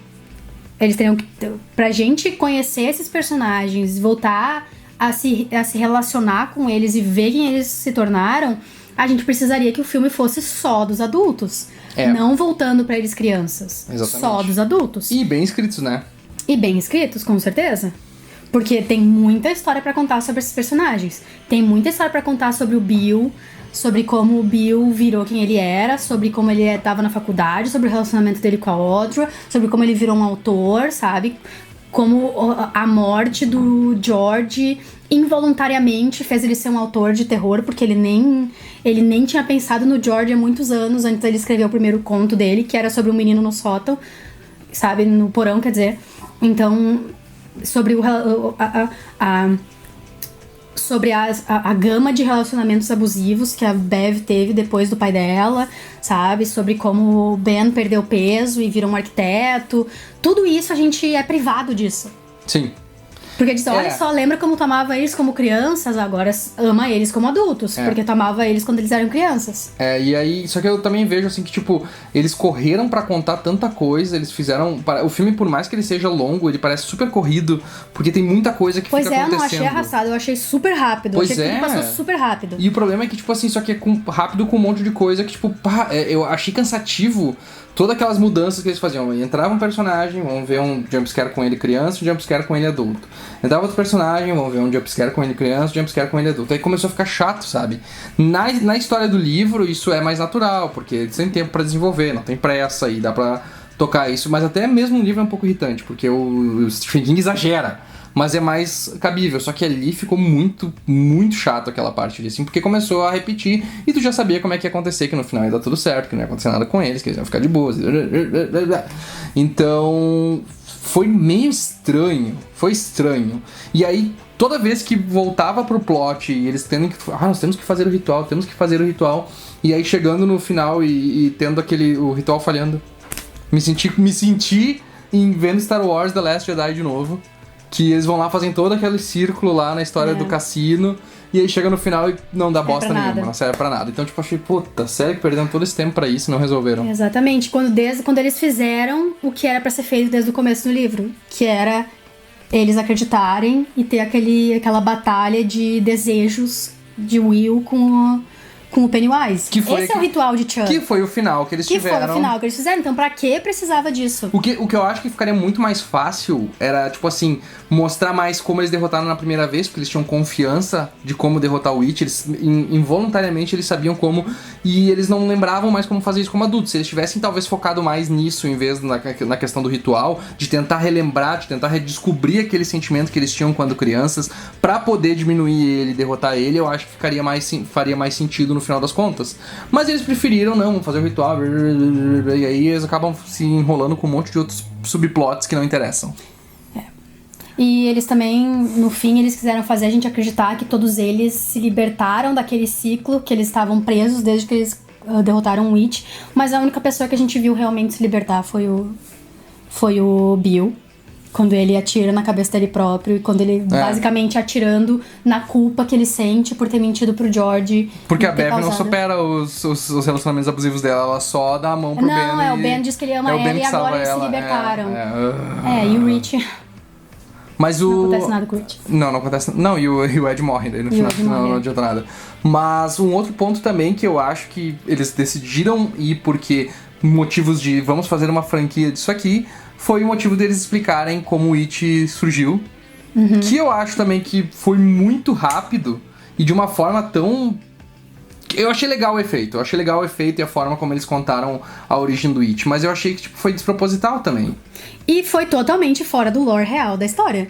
Speaker 2: Eles teriam que... Pra gente conhecer esses personagens, voltar a se relacionar com eles e ver quem eles se tornaram, a gente precisaria que o filme fosse só dos adultos. Não voltando pra eles crianças.
Speaker 1: Exatamente.
Speaker 2: Só dos adultos.
Speaker 1: E bem escritos, né?
Speaker 2: E bem escritos, com certeza. Porque tem muita história pra contar sobre esses personagens. Tem muita história pra contar sobre o Bill, sobre como o Bill virou quem ele era, sobre como ele tava na faculdade, sobre o relacionamento dele com a Audra, sobre como ele virou um autor, sabe? como a morte do George involuntariamente fez ele ser um autor de terror, porque ele nem tinha pensado no George há muitos anos antes dele escrever o primeiro conto dele, que era sobre um menino no sótão, sabe, no porão, quer dizer. Então, sobre sobre a gama de relacionamentos abusivos que a Bev teve depois do pai dela, sabe? Sobre como o Ben perdeu peso e virou um arquiteto. Tudo isso a gente é privado disso.
Speaker 1: Sim.
Speaker 2: Porque diz, olha só, lembra como tu amava eles como crianças, agora ama eles como adultos. Porque tu amava eles quando eles eram crianças.
Speaker 1: E aí, só que eu também vejo assim que, tipo, eles correram pra contar tanta coisa, eles fizeram... O filme, por mais que ele seja longo, ele parece super corrido, porque tem muita coisa que fica acontecendo.
Speaker 2: Pois é, eu não achei arrastado, eu achei super rápido.
Speaker 1: Pois
Speaker 2: achei que tudo passou super rápido.
Speaker 1: E o problema é que, tipo assim, só que é rápido com um monte de coisa que, tipo, eu achei cansativo todas aquelas mudanças que eles faziam. Entrava um personagem, vamos ver um jumpscare com ele criança, um jumpscare com ele adulto. Entrava outro personagem, vamos ver um jumpscare com ele criança, um jumpscare com ele adulto. Aí começou a ficar chato, sabe? Na história do livro, isso é mais natural, porque eles têm tempo pra desenvolver, não tem pressa e dá pra tocar isso. Mas até mesmo no livro é um pouco irritante, porque o Stephen King exagera. Mas é mais cabível, só que ali ficou muito, muito chato aquela parte ali, assim, porque começou a repetir e tu já sabia como é que ia acontecer, que no final ia dar tudo certo, que não ia acontecer nada com eles, que eles iam ficar de boas. Então, foi meio estranho, foi estranho. E aí, toda vez que voltava pro plot e eles tendo que... nós temos que fazer o ritual, e aí chegando no final e tendo o ritual falhando, me senti em vendo Star Wars The Last Jedi de novo. Que eles vão lá, fazem todo aquele círculo lá na história do cassino, e aí chega no final e não dá bosta nenhuma, não serve pra nada. Então, tipo, achei, puta, sério que perderam todo esse tempo pra isso e não resolveram?
Speaker 2: Exatamente, quando eles fizeram o que era pra ser feito desde o começo do livro, que era eles acreditarem e ter aquela batalha de desejos de Will com o Pennywise. Esse é o ritual de Chuck.
Speaker 1: Que foi o final que eles tiveram.
Speaker 2: Que foi o final que eles fizeram. Então, pra que precisava disso?
Speaker 1: O que eu acho que ficaria muito mais fácil era, tipo assim, mostrar mais como eles derrotaram na primeira vez, porque eles tinham confiança de como derrotar o Witch. Eles, involuntariamente, eles sabiam como, e eles não lembravam mais como fazer isso como adultos. Se eles tivessem, talvez, focado mais nisso, em vez na questão do ritual, de tentar relembrar, de tentar redescobrir aquele sentimento que eles tinham quando crianças, pra poder diminuir ele, derrotar ele, eu acho que faria mais sentido no final das contas. Mas eles preferiram não fazer o ritual, e aí eles acabam se enrolando com um monte de outros subplots que não interessam.
Speaker 2: E eles também, no fim, eles quiseram fazer a gente acreditar que todos eles se libertaram daquele ciclo, que eles estavam presos desde que eles derrotaram o Witch, mas a única pessoa que a gente viu realmente se libertar foi o Bill. Quando ele atira na cabeça dele próprio e quando ele basicamente atirando na culpa que ele sente por ter mentido pro George.
Speaker 1: Porque a Bev não supera os relacionamentos abusivos dela, ela só dá a mão pro Ben.
Speaker 2: Não, o Ben diz que ele ama ela e agora eles se libertaram. E o Rich...
Speaker 1: Mas
Speaker 2: não acontece nada com o Rich.
Speaker 1: Não acontece. Não, e o Ed morre daí no final. Não adianta nada. Mas um outro ponto também que eu acho que eles decidiram ir porque motivos de vamos fazer uma franquia disso aqui, foi o motivo deles explicarem como o It surgiu. Uhum. Que eu acho também que foi muito rápido e de uma forma tão... Eu achei legal o efeito. Eu achei legal o efeito e a forma como eles contaram a origem do It. Mas eu achei que foi desproposital também. E
Speaker 2: foi totalmente fora do lore real da história.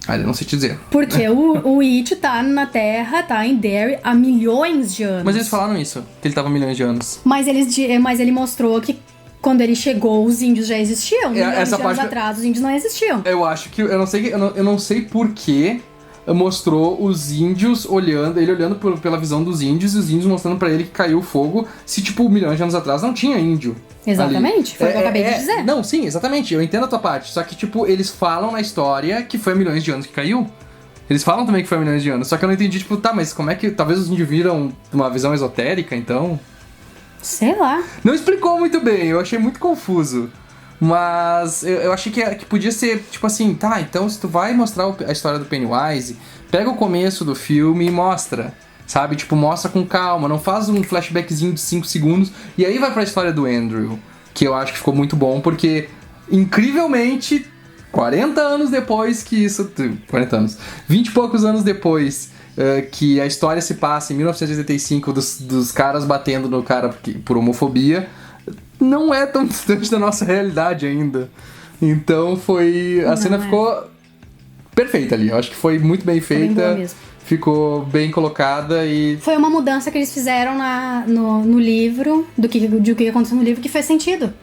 Speaker 1: Eu não sei te dizer.
Speaker 2: Porque o It tá na Terra, tá em Derry há milhões de anos.
Speaker 1: Mas eles falaram isso, que ele tava há milhões de anos.
Speaker 2: Mas ele mostrou que quando ele chegou, os índios já existiam. Milhões de anos atrás, os índios não existiam.
Speaker 1: Eu acho que... Eu não sei porquê mostrou os índios ele olhando pela visão dos índios e os índios mostrando pra ele que caiu o fogo, se tipo milhões de anos atrás não tinha índio.
Speaker 2: Exatamente, foi o que eu acabei de dizer.
Speaker 1: Não, sim, exatamente, eu entendo a tua parte, só que tipo, eles falam na história que foi milhões de anos que caiu. Eles falam também que foi milhões de anos, só que eu não entendi, tipo, tá, mas como é que talvez os índios viram uma visão esotérica, então?
Speaker 2: Sei lá.
Speaker 1: Não explicou muito bem, eu achei muito confuso. Mas eu achei que podia ser, tipo assim, tá, então se tu vai mostrar a história do Pennywise, pega o começo do filme e mostra, sabe? Tipo, mostra com calma, não faz um flashbackzinho de 5 segundos e aí vai pra história do Andrew, que eu acho que ficou muito bom, porque, incrivelmente, 40 anos depois que isso... 40 anos. 20 e poucos anos depois que a história se passa em 1985 dos caras batendo no cara por homofobia... não é tão distante da nossa realidade ainda. Então a cena ficou perfeita ali. Eu acho que foi muito bem feita.
Speaker 2: Bem boa mesmo.
Speaker 1: Ficou bem colocada e...
Speaker 2: Foi uma mudança que eles fizeram no livro, do que aconteceu no livro, que fez sentido.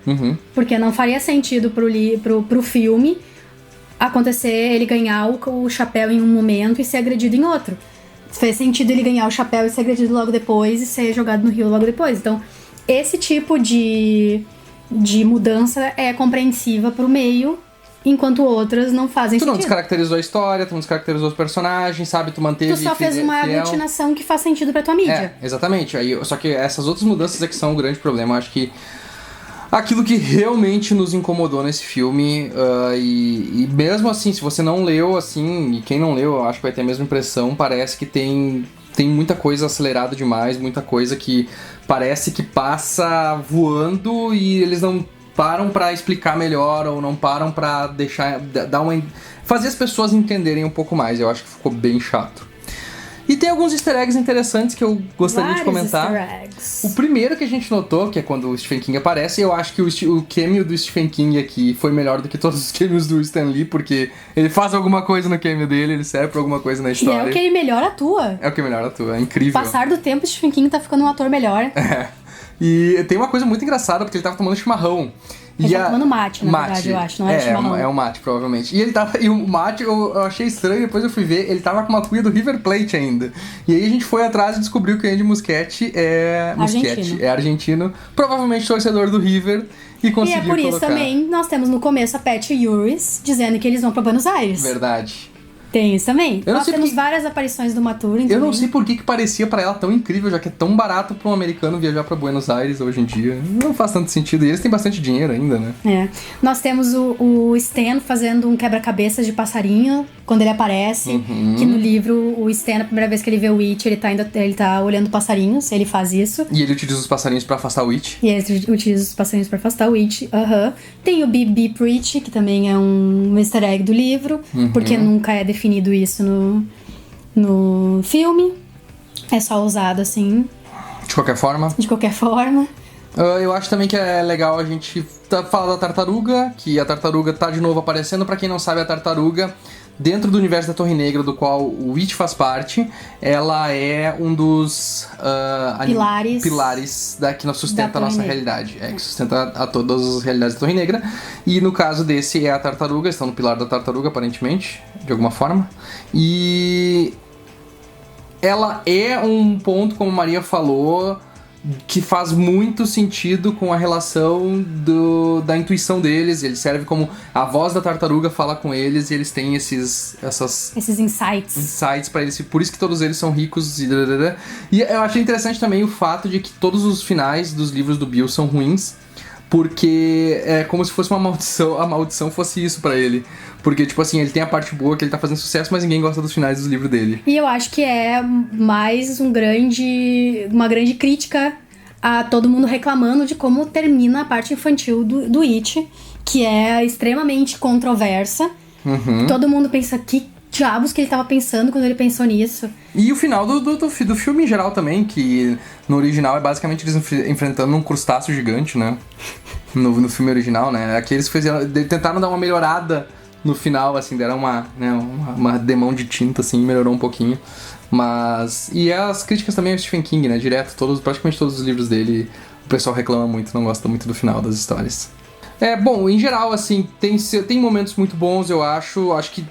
Speaker 2: Porque não faria sentido pro filme acontecer ele ganhar o chapéu em um momento e ser agredido em outro. Fez sentido ele ganhar o chapéu e ser agredido logo depois e ser jogado no rio logo depois. Então, esse tipo de mudança é compreensiva pro meio, enquanto outras não fazem sentido.
Speaker 1: Tu não descaracterizou a história, tu não descaracterizou os personagens, sabe? Tu manteve...
Speaker 2: Tu só fez uma aglutinação que faz sentido pra tua mídia.
Speaker 1: Exatamente. Só que essas outras mudanças é que são o grande problema. Eu acho que aquilo que realmente nos incomodou nesse filme, e mesmo assim, se você não leu, assim, e quem não leu, eu acho que vai ter a mesma impressão, parece que tem muita coisa acelerada demais, muita coisa que parece que passa voando e eles não param pra explicar melhor ou não param pra fazer as pessoas entenderem um pouco mais. Eu acho que ficou bem chato. E tem alguns easter eggs interessantes que eu gostaria de comentar.
Speaker 2: Easter eggs.
Speaker 1: O primeiro que a gente notou, que é quando o Stephen King aparece, eu acho que o cameo do Stephen King aqui foi melhor do que todos os cameos do Stan Lee, porque ele faz alguma coisa no cameo dele, ele serve pra alguma coisa na história.
Speaker 2: E é o que ele melhor atua.
Speaker 1: É o que melhor atua, é incrível.
Speaker 2: Passar do tempo, o Stephen King tá ficando um ator melhor.
Speaker 1: E tem uma coisa muito engraçada, porque ele tava tomando chimarrão.
Speaker 2: Ele tá tomando mate, na verdade, eu acho, não é chimarrão.
Speaker 1: É um mate, provavelmente. E o mate, eu achei estranho, depois eu fui ver, ele tava com uma cuia do River Plate ainda. E aí a gente foi atrás e descobriu que o Andy Muschietti é argentino, provavelmente torcedor do River, e conseguiu colocar. E é por isso
Speaker 2: também, nós temos no começo a Pat e o Uris dizendo que eles vão pra Buenos Aires.
Speaker 1: Verdade.
Speaker 2: Tem isso também. Nós temos várias aparições do Maturin também.
Speaker 1: Eu não sei por que parecia pra ela tão incrível, já que é tão barato pra um americano viajar pra Buenos Aires hoje em dia. Não faz tanto sentido. E eles têm bastante dinheiro ainda, né?
Speaker 2: Nós temos o Stan fazendo um quebra-cabeças de passarinho quando ele aparece. Que no livro, o Stan, a primeira vez que ele vê o Witch, ele tá olhando passarinhos, ele faz isso.
Speaker 1: E ele utiliza os passarinhos pra afastar o Witch.
Speaker 2: E ele utiliza os passarinhos pra afastar o Witch. Tem o B.B. Preach, que também é um easter egg do livro, porque nunca é definido isso no filme. É só usado assim.
Speaker 1: De qualquer forma. Eu acho também que é legal a gente falar da tartaruga, que a tartaruga tá de novo aparecendo. Pra quem não sabe, a tartaruga, dentro do universo da Torre Negra, do qual o Witch faz parte, ela é um dos pilares que sustenta a nossa realidade. Que sustenta a todas as realidades da Torre Negra. E no caso desse é a tartaruga, estão no pilar da tartaruga, aparentemente, de alguma forma. E ela é um ponto, como a Maria falou, que faz muito sentido com a relação da intuição deles. Ele serve como a voz da tartaruga fala com eles, e eles têm esses insights pra eles. Por isso que todos eles são ricos. E eu achei interessante também o fato de que todos os finais dos livros do Bill são ruins, porque é como se fosse uma maldição. A maldição fosse isso pra ele. Porque, tipo assim, ele tem a parte boa, que ele tá fazendo sucesso, mas ninguém gosta dos finais dos livros dele.
Speaker 2: E eu acho que é mais uma grande crítica a todo mundo reclamando de como termina a parte infantil do It, que é extremamente controversa. Todo mundo pensa, que diabos que ele tava pensando quando ele pensou nisso.
Speaker 1: E o final do filme em geral também, que no original é basicamente eles enfrentando um crustáceo gigante, né? No filme original, né? Aqui eles tentaram dar uma melhorada no final, assim, deram uma demão de tinta, assim, melhorou um pouquinho. Mas... E as críticas também ao Stephen King, né? Direto, praticamente todos os livros dele, o pessoal reclama muito, não gosta muito do final das histórias. Bom, em geral, assim, tem momentos muito bons, eu acho. Acho que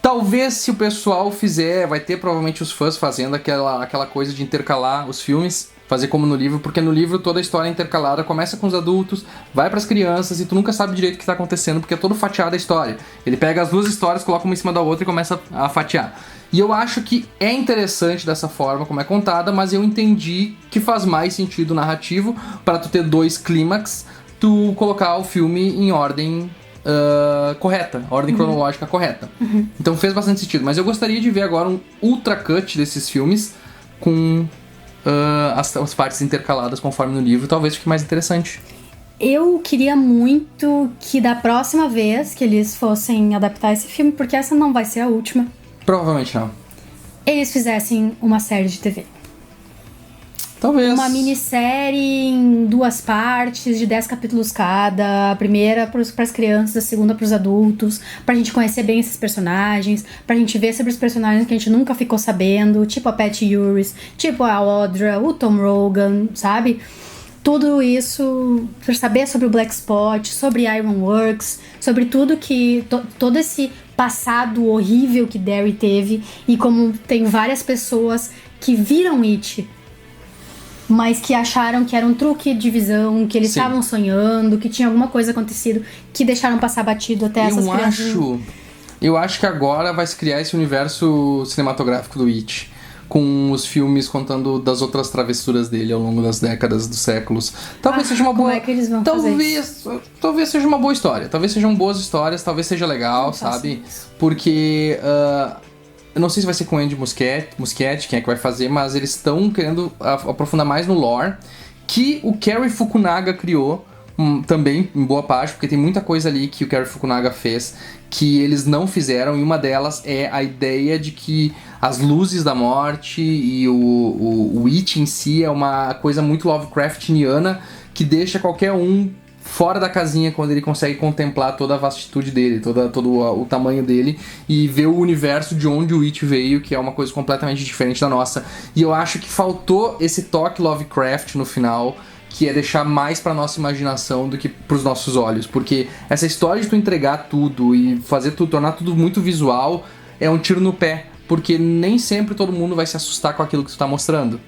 Speaker 1: talvez se o pessoal fizer, vai ter provavelmente os fãs fazendo aquela coisa de intercalar os filmes, fazer como no livro, porque no livro toda a história é intercalada, começa com os adultos, vai pras crianças e tu nunca sabe direito o que tá acontecendo, porque é todo fatiado a história. Ele pega as duas histórias, coloca uma em cima da outra e começa a fatiar. E eu acho que é interessante dessa forma como é contada, mas eu entendi que faz mais sentido narrativo para tu ter dois clímax, tu colocar o filme em ordem correta, ordem cronológica correta. Então fez bastante sentido, mas eu gostaria de ver agora um ultra cut desses filmes com as partes intercaladas conforme no livro, talvez fique mais interessante.
Speaker 2: Eu queria muito que da próxima vez que eles fossem adaptar esse filme, porque essa não vai ser a última,
Speaker 1: provavelmente não,
Speaker 2: eles fizessem uma série de TV.
Speaker 1: Talvez.
Speaker 2: Uma minissérie em 2 partes, de 10 capítulos cada. A primeira pras crianças, a segunda pros adultos. Pra gente conhecer bem esses personagens. Pra gente ver sobre os personagens que a gente nunca ficou sabendo. Tipo a Patty Urich, tipo a Audra, o Tom Rogan, sabe? Tudo isso pra saber sobre o Black Spot, sobre Ironworks, sobre tudo que... todo esse passado horrível que Derry teve. E como tem várias pessoas que viram It, mas que acharam que era um truque de visão, que eles estavam sonhando, que tinha alguma coisa acontecido, que deixaram passar batido até essas crianças.
Speaker 1: Eu acho que agora vai se criar esse universo cinematográfico do It, com os filmes contando das outras travessuras dele ao longo das décadas, dos séculos. Talvez seja uma boa...
Speaker 2: Como é que eles vão fazer isso?
Speaker 1: Talvez seja uma boa história. Talvez sejam boas histórias, talvez seja legal, sabe? Porque... eu não sei se vai ser com o Andy Muschietti, quem é que vai fazer, mas eles estão querendo aprofundar mais no lore que o Cary Fukunaga criou, também em boa parte, porque tem muita coisa ali que o Cary Fukunaga fez que eles não fizeram, e uma delas é a ideia de que as luzes da morte e o It em si é uma coisa muito Lovecraftiana que deixa qualquer um fora da casinha quando ele consegue contemplar toda a vastitude dele, todo o tamanho dele e ver o universo de onde o It veio, que é uma coisa completamente diferente da nossa. E eu acho que faltou esse toque Lovecraft no final, que é deixar mais pra nossa imaginação do que pros nossos olhos, porque essa história de tu entregar tudo e fazer tudo, tornar tudo muito visual é um tiro no pé, porque nem sempre todo mundo vai se assustar com aquilo que tu tá mostrando.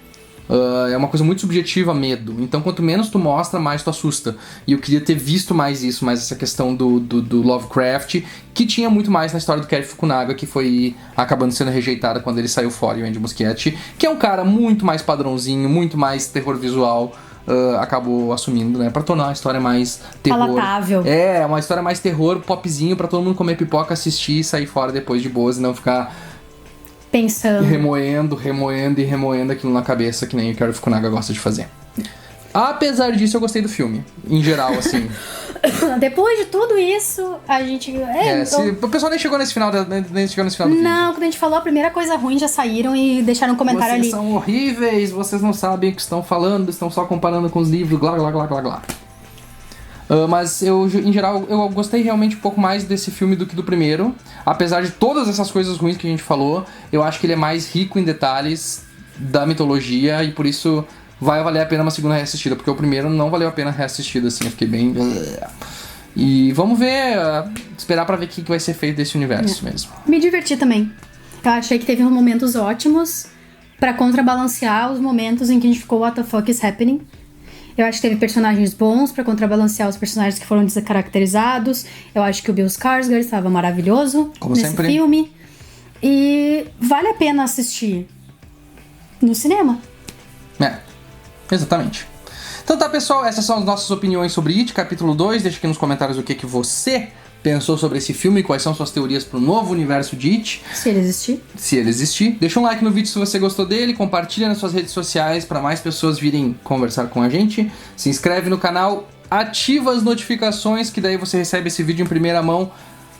Speaker 1: É uma coisa muito subjetiva, medo. Então, quanto menos tu mostra, mais tu assusta. E eu queria ter visto mais isso, mais essa questão do Lovecraft, que tinha muito mais na história do Cary Fukunaga, que foi acabando sendo rejeitada quando ele saiu fora, e o Andy Muschietti, que é um cara muito mais padrãozinho, muito mais terror visual, acabou assumindo, né? Pra tornar a história mais terror.
Speaker 2: Palatável.
Speaker 1: É, uma história mais terror, popzinho, pra todo mundo comer pipoca, assistir e sair fora depois de boas e não ficar...
Speaker 2: pensando.
Speaker 1: Remoendo aquilo na cabeça, que nem o Cary Fukunaga gosta de fazer. Apesar disso, eu gostei do filme. Em geral, assim.
Speaker 2: Depois de tudo isso, a gente...
Speaker 1: O pessoal nem chegou nesse final, do vídeo.
Speaker 2: Não, quando a gente falou a primeira coisa ruim, já saíram e deixaram um comentário ali.
Speaker 1: Vocês são horríveis, vocês não sabem o que estão falando, estão só comparando com os livros, glá, glá, glá, glá, glá. Mas eu, em geral, eu gostei realmente um pouco mais desse filme do que do primeiro. Apesar de todas essas coisas ruins que a gente falou, eu acho que ele é mais rico em detalhes da mitologia e por isso vai valer a pena uma segunda reassistida, porque o primeiro não valeu a pena reassistida, assim, eu fiquei bem... E vamos ver, esperar pra ver o que vai ser feito desse universo mesmo.
Speaker 2: Me diverti também. Eu achei que teve momentos ótimos pra contrabalancear os momentos em que a gente ficou what the fuck is happening. Eu acho que teve personagens bons pra contrabalancear os personagens que foram descaracterizados. Eu acho que o Bill Skarsgård estava maravilhoso nesse filme. E vale a pena assistir no cinema.
Speaker 1: Exatamente. Então tá, pessoal, essas são as nossas opiniões sobre It, capítulo 2. Deixa aqui nos comentários o que você pensou sobre esse filme, quais são suas teorias pro novo universo de It.
Speaker 2: Se ele existir.
Speaker 1: Se ele existir. Deixa um like no vídeo se você gostou dele, compartilha nas suas redes sociais para mais pessoas virem conversar com a gente. Se inscreve no canal, ativa as notificações, que daí você recebe esse vídeo em primeira mão.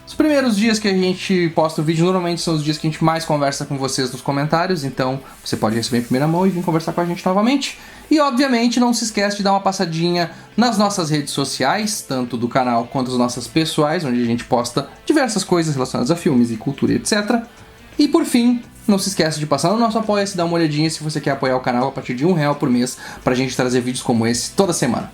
Speaker 1: Os primeiros dias que a gente posta o vídeo normalmente são os dias que a gente mais conversa com vocês nos comentários, então você pode receber em primeira mão e vir conversar com a gente novamente. E obviamente não se esquece de dar uma passadinha nas nossas redes sociais, tanto do canal quanto as nossas pessoais, onde a gente posta diversas coisas relacionadas a filmes e cultura, etc. E por fim, não se esquece de passar no nosso Apoia-se, dar uma olhadinha se você quer apoiar o canal a partir de R$1 por mês, pra gente trazer vídeos como esse toda semana.